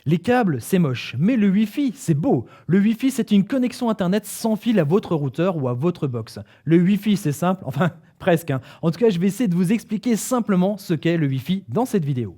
Les câbles, c'est moche, mais le Wi-Fi, c'est beau. Le Wi-Fi, c'est une connexion Internet sans fil à votre routeur ou à votre box. Le Wi-Fi, c'est simple, enfin presque, hein. En tout cas, je vais essayer de vous expliquer simplement ce qu'est le Wi-Fi dans cette vidéo.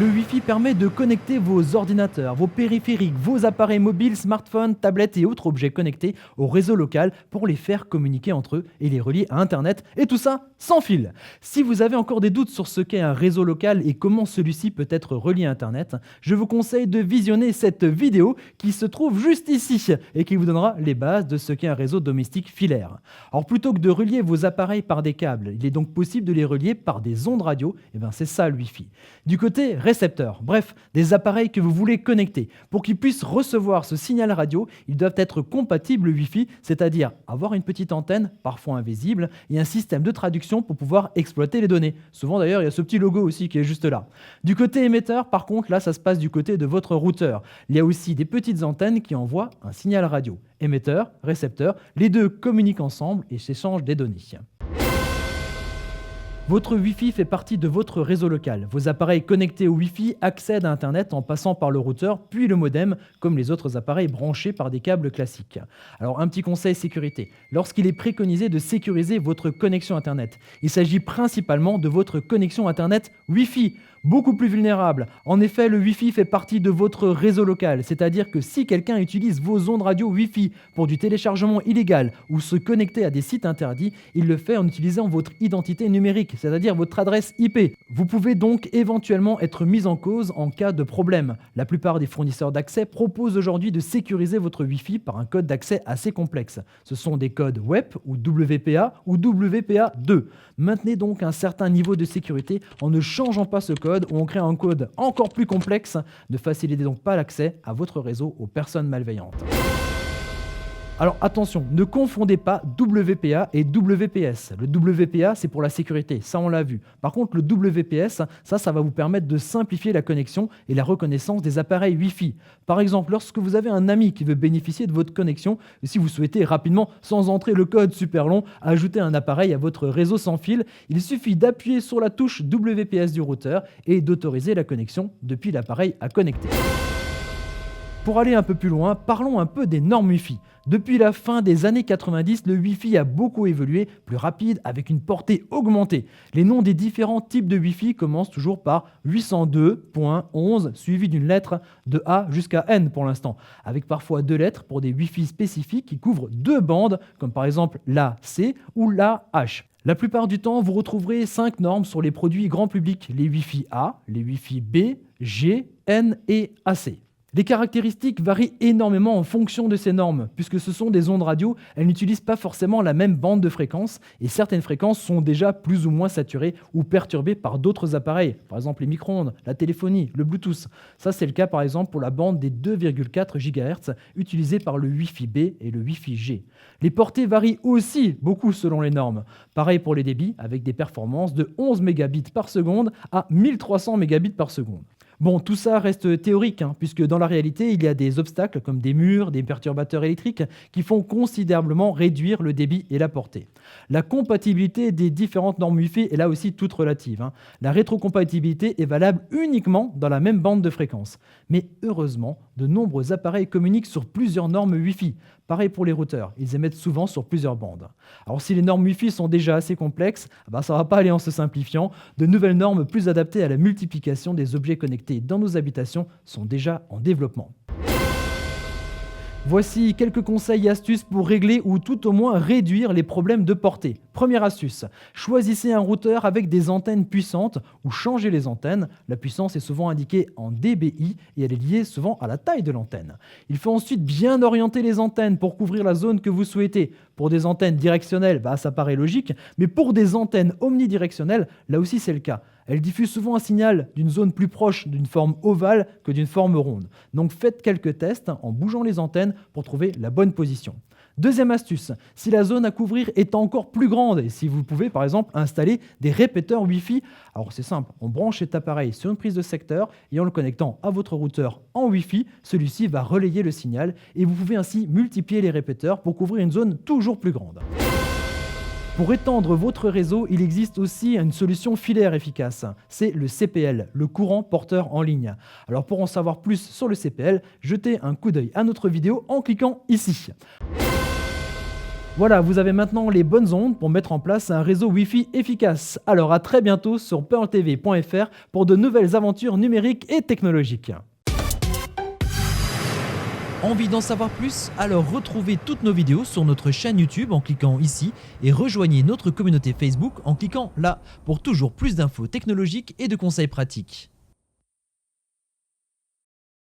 Le Wi-Fi permet de connecter vos ordinateurs, vos périphériques, vos appareils mobiles, smartphones, tablettes et autres objets connectés au réseau local pour les faire communiquer entre eux et les relier à Internet, et tout ça sans fil. Si vous avez encore des doutes sur ce qu'est un réseau local et comment celui-ci peut être relié à Internet, je vous conseille de visionner cette vidéo qui se trouve juste ici et qui vous donnera les bases de ce qu'est un réseau domestique filaire. Alors plutôt que de relier vos appareils par des câbles, il est donc possible de les relier par des ondes radio, et bien c'est ça le Wi-Fi. Du côté récepteurs, bref, des appareils que vous voulez connecter. Pour qu'ils puissent recevoir ce signal radio, ils doivent être compatibles Wi-Fi, c'est-à-dire avoir une petite antenne, parfois invisible, et un système de traduction pour pouvoir exploiter les données. Souvent d'ailleurs, il y a ce petit logo aussi qui est juste là. Du côté émetteur, par contre, là, ça se passe du côté de votre routeur. Il y a aussi des petites antennes qui envoient un signal radio. Émetteur, récepteur, les deux communiquent ensemble et s'échangent des données. Votre Wi-Fi fait partie de votre réseau local. Vos appareils connectés au Wi-Fi accèdent à Internet en passant par le routeur puis le modem, comme les autres appareils branchés par des câbles classiques. Alors un petit conseil sécurité. Lorsqu'il est préconisé de sécuriser votre connexion Internet, il s'agit principalement de votre connexion Internet Wi-Fi, beaucoup plus vulnérable. En effet, le Wi-Fi fait partie de votre réseau local, c'est-à-dire que si quelqu'un utilise vos ondes radio Wi-Fi pour du téléchargement illégal ou se connecter à des sites interdits, il le fait en utilisant votre identité numérique, c'est-à-dire votre adresse IP. Vous pouvez donc éventuellement être mis en cause en cas de problème. La plupart des fournisseurs d'accès proposent aujourd'hui de sécuriser votre Wi-Fi par un code d'accès assez complexe. Ce sont des codes WEP ou WPA ou WPA2. Maintenez donc un certain niveau de sécurité en ne changeant pas ce code ou en créant un code encore plus complexe. Ne facilitez donc pas l'accès à votre réseau aux personnes malveillantes. Alors attention, ne confondez pas WPA et WPS. Le WPA, c'est pour la sécurité, ça on l'a vu. Par contre, le WPS, ça va vous permettre de simplifier la connexion et la reconnaissance des appareils Wi-Fi. Par exemple, lorsque vous avez un ami qui veut bénéficier de votre connexion, si vous souhaitez rapidement, sans entrer le code super long, ajouter un appareil à votre réseau sans fil, il suffit d'appuyer sur la touche WPS du routeur et d'autoriser la connexion depuis l'appareil à connecter. Pour aller un peu plus loin, parlons un peu des normes Wi-Fi. Depuis la fin des années 90, le Wi-Fi a beaucoup évolué, plus rapide, avec une portée augmentée. Les noms des différents types de Wi-Fi commencent toujours par 802.11, suivi d'une lettre de A jusqu'à N pour l'instant, avec parfois 2 lettres pour des Wi-Fi spécifiques qui couvrent 2 bandes, comme par exemple la C ou la H. La plupart du temps, vous retrouverez 5 normes sur les produits grand public, les Wi-Fi A, les Wi-Fi B, G, N et AC. Les caractéristiques varient énormément en fonction de ces normes, puisque ce sont des ondes radio, elles n'utilisent pas forcément la même bande de fréquence, et certaines fréquences sont déjà plus ou moins saturées ou perturbées par d'autres appareils, par exemple les micro-ondes, la téléphonie, le Bluetooth. Ça c'est le cas par exemple pour la bande des 2,4 GHz utilisée par le Wi-Fi B et le Wi-Fi G. Les portées varient aussi beaucoup selon les normes. Pareil pour les débits, avec des performances de 11 mégabits par seconde à 1300 mégabits par seconde. Bon, tout ça reste théorique, puisque dans la réalité, il y a des obstacles comme des murs, des perturbateurs électriques qui font considérablement réduire le débit et la portée. La compatibilité des différentes normes Wi-Fi est là aussi toute relative. La rétrocompatibilité est valable uniquement dans la même bande de fréquence. Mais heureusement, de nombreux appareils communiquent sur plusieurs normes Wi-Fi. Pareil pour les routeurs, ils émettent souvent sur plusieurs bandes. Alors si les normes Wi-Fi sont déjà assez complexes, ça ne va pas aller en se simplifiant. De nouvelles normes plus adaptées à la multiplication des objets connectés dans nos habitations sont déjà en développement. Voici quelques conseils et astuces pour régler ou tout au moins réduire les problèmes de portée. Première astuce, choisissez un routeur avec des antennes puissantes ou changez les antennes. La puissance est souvent indiquée en dBi et elle est liée souvent à la taille de l'antenne. Il faut ensuite bien orienter les antennes pour couvrir la zone que vous souhaitez. Pour des antennes directionnelles, ça paraît logique, mais pour des antennes omnidirectionnelles, là aussi c'est le cas. Elles diffusent souvent un signal d'une zone plus proche d'une forme ovale que d'une forme ronde. Donc faites quelques tests en bougeant les antennes pour trouver la bonne position. Deuxième astuce, si la zone à couvrir est encore plus grande et si vous pouvez par exemple installer des répéteurs Wi-Fi, alors c'est simple, on branche cet appareil sur une prise de secteur et en le connectant à votre routeur en Wi-Fi, celui-ci va relayer le signal et vous pouvez ainsi multiplier les répéteurs pour couvrir une zone toujours plus grande. Pour étendre votre réseau, il existe aussi une solution filaire efficace. C'est le CPL, le courant porteur en ligne. Alors pour en savoir plus sur le CPL, jetez un coup d'œil à notre vidéo en cliquant ici. Voilà, vous avez maintenant les bonnes ondes pour mettre en place un réseau Wi-Fi efficace. Alors à très bientôt sur pearltv.fr pour de nouvelles aventures numériques et technologiques. Envie d'en savoir plus? Alors retrouvez toutes nos vidéos sur notre chaîne YouTube en cliquant ici et rejoignez notre communauté Facebook en cliquant là pour toujours plus d'infos technologiques et de conseils pratiques.